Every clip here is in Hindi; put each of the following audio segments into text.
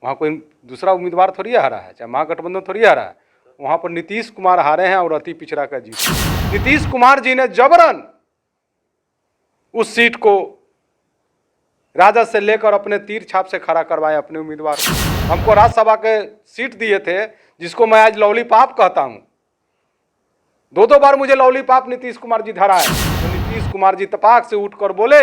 वहाँ कोई दूसरा उम्मीदवार थोड़ी हारा है, चाहे महागठबंधन थोड़ी हारा है। वहाँ पर नीतीश कुमार हारे हैं और अति पिछड़ा का जीत। नीतीश कुमार जी ने जबरन उस सीट को राजद से लेकर अपने तीर छाप से खड़ा करवाया अपने उम्मीदवार को। हमको राज्यसभा के सीट दिए थे, जिसको मैं आज लॉलीपॉप कहता हूँ। दो बार मुझे लॉलीपॉप नीतीश कुमार जी धरा है। तो नीतीश कुमार जी तपाक से उठकर बोले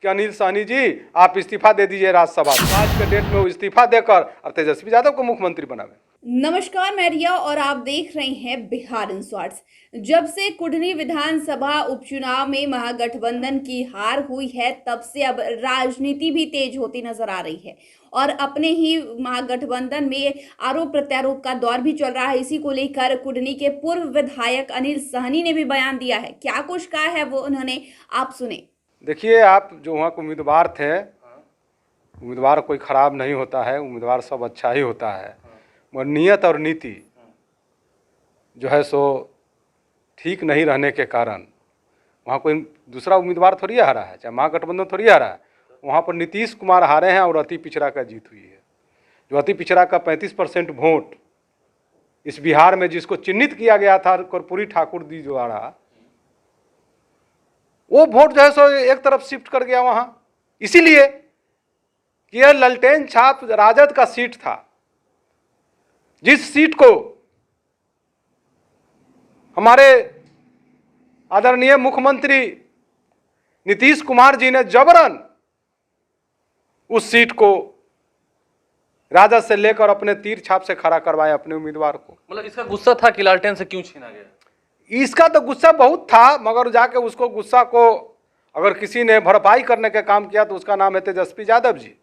कि अनिल सहनी जी आप इस्तीफा दे दीजिए राज्यसभा। आज के डेट में वो इस्तीफा देकर और तेजस्वी यादव को मुख्यमंत्री बनावे। नमस्कार, मैं रिया और आप देख रहे हैं बिहार इंसॉर्ट्स। जब से कुढ़नी विधानसभा उपचुनाव में महागठबंधन की हार हुई है, तब से अब राजनीति भी तेज होती नजर आ रही है और अपने ही महागठबंधन में आरोप प्रत्यारोप का दौर भी चल रहा है। इसी को लेकर कुढ़नी के पूर्व विधायक अनिल सहनी ने भी बयान दिया है। क्या कुछ कहा है वो उन्होंने, आप सुने। देखिए, आप जो वहाँ के उम्मीदवार थे, उम्मीदवार कोई खराब नहीं होता है, उम्मीदवार सब अच्छा ही होता है, मगर नियत और नीति जो है सो ठीक नहीं रहने के कारण वहाँ कोई दूसरा उम्मीदवार थोड़ी हारा है, चाहे महागठबंधन थोड़ी हारा है। वहाँ पर नीतीश कुमार हारे हैं और अति पिछड़ा का जीत हुई है। जो अति पिछड़ा का 35% वोट इस बिहार में जिसको चिन्हित किया गया था कर्पूरी ठाकुर जी द्वारा, वो वोट जो है सो एक तरफ शिफ्ट कर गया वहाँ, इसीलिए कि यह ललटेन छाप राजद का सीट था। जिस सीट को हमारे आदरणीय मुख्यमंत्री नीतीश कुमार जी ने जबरन उस सीट को राजद से लेकर अपने तीर छाप से खड़ा करवाया अपने उम्मीदवार को। मतलब इसका गुस्सा था कि लालटेन से क्यों छीना गया? इसका तो गुस्सा बहुत था, मगर जाके उसको गुस्सा को अगर किसी ने भरपाई करने का काम किया तो उसका नाम है तेजस्वी यादव जी,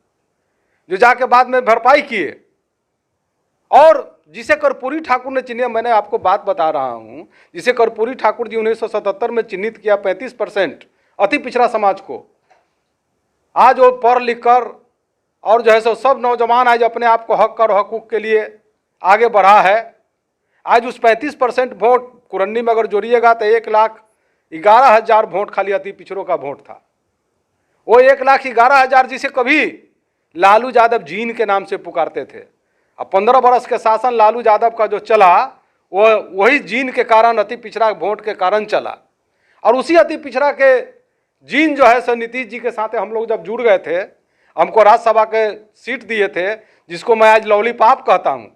जो जाके बाद में भरपाई किए। और जिसे कर्पूरी ठाकुर ने चिन्हित, मैंने आपको बात बता रहा हूं, जिसे कर्पूरी ठाकुर जी 1977 में चिन्हित किया 35% अति पिछड़ा समाज को, आज वो पढ़ लिख कर और जो है सो सब नौजवान आज अपने आप को हक और हकूक के लिए आगे बढ़ा है। आज उस 35% वोट कुरन्नी में अगर जोड़िएगा तो 1,11,000 वोट खाली अति पिछड़ों का वोट था। वो 1,11,000 जिसे कभी लालू यादव जीन के नाम से पुकारते थे। अब 15 बरस के शासन लालू यादव का जो चला वो वही जीन के कारण, अति पिछड़ा वोट के कारण चला। और उसी अति पिछड़ा के जीन जो है सो नीतीश जी के साथ हम लोग जब जुड़ गए थे, हमको राज्यसभा के सीट दिए थे, जिसको मैं आज लॉलीपॉप कहता हूँ।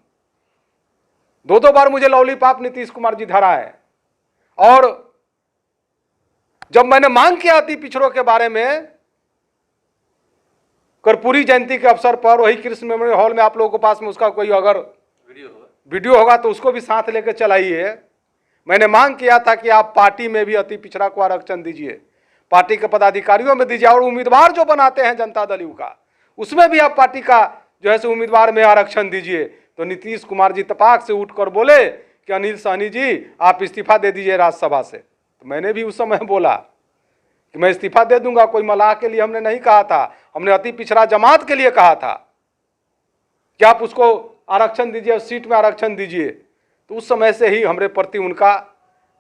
दो बार मुझे लॉलीपॉप नीतीश कुमार जी धरा है। और जब मैंने मांग किया अति पिछड़ों के बारे में, कर्पूरी जयंती के अवसर पर वही कृष्ण मेमोरियल हॉल में आप लोगों के पास में उसका कोई अगर वीडियो होगा तो उसको भी साथ लेकर चलाइए। मैंने मांग किया था कि आप पार्टी में भी अति पिछड़ा को आरक्षण दीजिए, पार्टी के पदाधिकारियों में दीजिए, और उम्मीदवार जो बनाते हैं जनता दल यू का उसमें भी आप पार्टी का जो है सो उम्मीदवार में आरक्षण दीजिए। तो नीतीश कुमार जी तपाक से उठकर बोले कि अनिल सहनी जी आप इस्तीफा दे दीजिए राज्यसभा से। तो मैंने भी उस समय बोला कि मैं इस्तीफा दे दूंगा, कोई मलाह के लिए हमने नहीं कहा था, हमने अति पिछड़ा जमात के लिए कहा था कि आप उसको आरक्षण दीजिए, उस सीट में आरक्षण दीजिए। तो उस समय से ही हमारे प्रति उनका,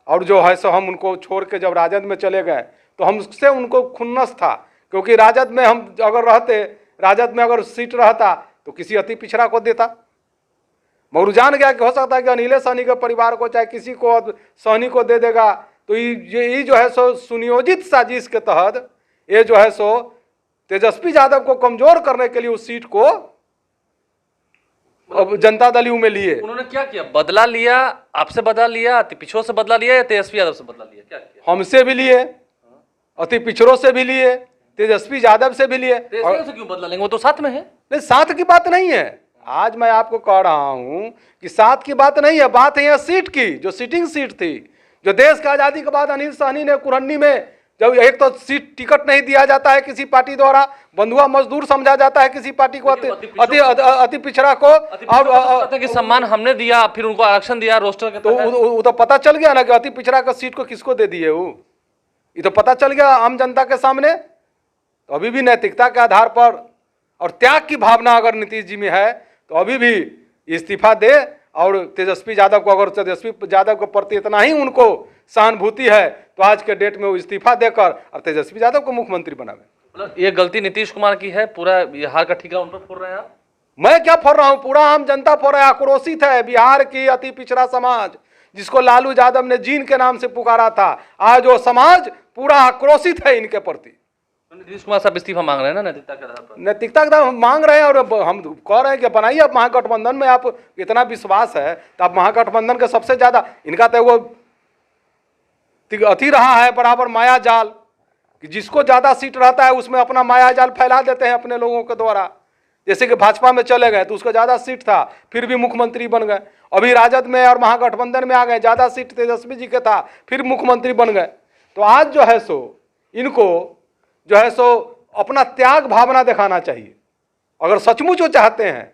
और जो है सो हम उनको छोड़ के जब राजद में चले गए तो हमसे उनको खुन्नस था, क्योंकि राजद में हम अगर रहते, राजद में अगर सीट रहता तो किसी अति पिछड़ा को देता। मगर जान गया कि हो सकता है कि अनिल सहनी के परिवार को चाहे किसी को सहनी को दे देगा। तो ये जो है सो सुनियोजित साजिश के तहत ये जो है सो तेजस्वी यादव को कमजोर करने के लिए उस सीट को अब जनता दल यू में लिए। उन्होंने क्या किया? बदला लिया, आपसे बदला लिया, अति पिछड़ों से बदला लिया या तेजस्वी यादव से बदला लिया? क्या किया? हमसे भी लिए, अति पिछड़ों से भी लिए, तेजस्वी यादव से भी लिए। और से क्यों बदला लेंगे? वो तो साथ में है। नहीं, साथ की बात नहीं है। आज मैं आपको कह रहा हूं कि साथ की बात नहीं है, बात है यह सीट की, जो सिटिंग सीट थी, जो देश की आजादी के बाद अनिल सहनी ने कुरन्नी में, जब एक तो सीट टिकट नहीं दिया जाता है किसी पार्टी द्वारा, बंधुआ मजदूर समझा जाता है किसी पार्टी को, अति पिछड़ा को, और कि सम्मान हमने दिया, फिर उनको आरक्षण दिया रोस्टर के, तो वो तो पता चल गया ना कि अति पिछड़ा का सीट को किसको दे दिए। वो ये तो पता चल गया आम जनता के सामने। तो अभी भी नैतिकता के आधार पर और त्याग की भावना अगर नीतीश जी में है तो अभी भी इस्तीफा दे। और तेजस्वी यादव को, अगर तेजस्वी यादव के प्रति इतना ही उनको सहानुभूति है तो आज के डेट में वो इस्तीफा देकर और तेजस्वी यादव को मुख्यमंत्री बनावे। मतलब ये गलती नीतीश कुमार की है, पूरा हार का ठिकरा उन पर फोड़ रहे हैं आप? मैं क्या फोड़ रहा हूं, पूरा आम जनता फोड़ रहा है, आक्रोशित है। बिहार की अति पिछड़ा समाज जिसको लालू यादव ने जीन के नाम से पुकारा था, आज वो समाज पूरा आक्रोशित है इनके प्रति। नीतीश कुमार साहब इस्तीफा मांग रहे हैं ना नैतिकता के आधार पर। नैतिकता का हम मांग रहे हैं और हम कह रहे हैं कि बनाइए आप महागठबंधन में, आप इतना विश्वास है तो आप महागठबंधन के सबसे ज्यादा इनका तो वो अति रहा है बराबर माया जाल कि जिसको ज्यादा सीट रहता है उसमें अपना माया जाल फैला देते हैं अपने लोगों के द्वारा। जैसे कि भाजपा में चले गए तो उसको ज्यादा सीट था फिर भी मुख्यमंत्री बन गए, अभी राजद में और महागठबंधन में आ गए, ज्यादा सीट तेजस्वी जी के था फिर मुख्यमंत्री बन गए। तो आज जो है सो इनको जो है सो अपना त्याग भावना दिखाना चाहिए। अगर सचमुच वो चाहते हैं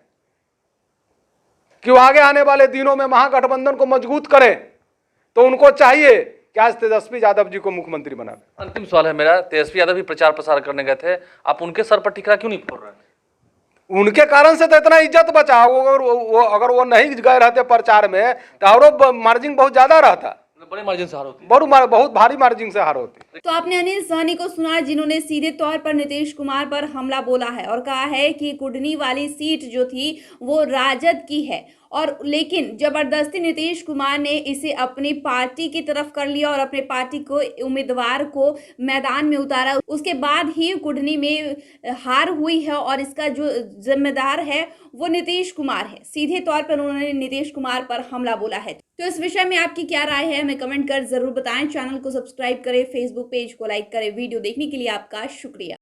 कि वो आगे आने वाले दिनों में महागठबंधन को मजबूत करें तो उनको चाहिए कि आज तेजस्वी यादव जी को मुख्यमंत्री बना दें। अंतिम सवाल है मेरा, तेजस्वी यादव भी प्रचार प्रसार करने गए थे, आप उनके सर पर टिकरा क्यों नहीं फोड़ रहे हैं? उनके कारण से तो इतना इज्जत बचा। अगर वो नहीं गए रहते प्रचार में तो और मार्जिन बहुत ज्यादा रहता, बड़े मार्जिन से हार होती, बहुत भारी मार्जिन से हार होती। तो आपने अनिल सहनी को सुना जिन्होंने सीधे तौर पर नीतीश कुमार पर हमला बोला है और कहा है कि कुडनी वाली सीट जो थी वो राजद की है, और लेकिन जबरदस्ती नीतीश कुमार ने इसे अपनी पार्टी की तरफ कर लिया और अपने पार्टी को उम्मीदवार को मैदान में उतारा। उसके बाद ही कुडनी में हार हुई है और इसका जो जिम्मेदार है वो नीतीश कुमार है। सीधे तौर पर उन्होंने नीतीश कुमार पर हमला बोला है। तो इस विषय में आपकी क्या राय है हमें कमेंट कर जरूर बताएं। चैनल को सब्सक्राइब करें, फेसबुक पेज को लाइक करें। वीडियो देखने के लिए आपका शुक्रिया।